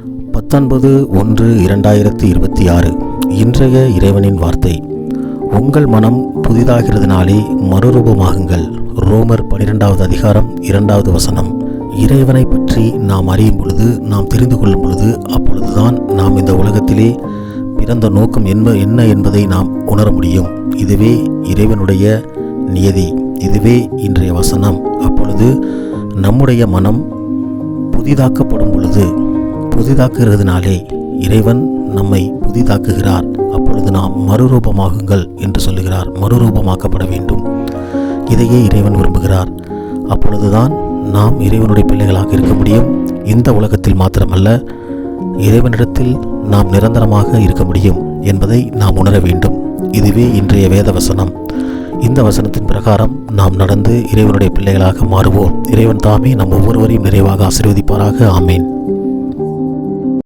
19/1/2026 இன்றைய இறைவனின் வார்த்தை. உங்கள் மனம் புதிதாகிறதுனாலே மறுரூபமாகுங்கள். ரோமர் 12வது அதிகாரம் 2வது வசனம். இறைவனை பற்றி நாம் அறியும் பொழுது, நாம் தெரிந்து கொள்ளும் பொழுது, அப்பொழுதுதான் நாம் இந்த உலகத்திலே பிறந்த நோக்கம் என்ன என்பதை நாம் உணர முடியும். இதுவே இறைவனுடைய நியதி, இதுவே இன்றைய வசனம். அப்பொழுது நம்முடைய மனம் புதிதாக்கப்படும் பொழுது, புதிதாக்குகிறதுனாலே இறைவன் நம்மை புதிதாக்குகிறார். அப்பொழுது நாம் மறுரூபமாகுங்கள் என்று சொல்லுகிறார். மறுரூபமாக்கப்பட வேண்டும், இதையே இறைவன் விரும்புகிறார். அப்பொழுதுதான் நாம் இறைவனுடைய பிள்ளைகளாக இருக்க முடியும். இந்த உலகத்தில் மாத்திரமல்ல, இறைவனிடத்தில் நாம் நிரந்தரமாக இருக்க முடியும் என்பதை நாம் உணர வேண்டும். இதுவே இன்றைய வேத வசனம். இந்த வசனத்தின் பிரகாரம் நாம் நடந்து இறைவனுடைய பிள்ளைகளாக மாறுவோம். இறைவன் தாமே நம் ஒவ்வொருவரையும் நிறைவாக ஆசீர்வதிப்பாராக. ஆமேன்.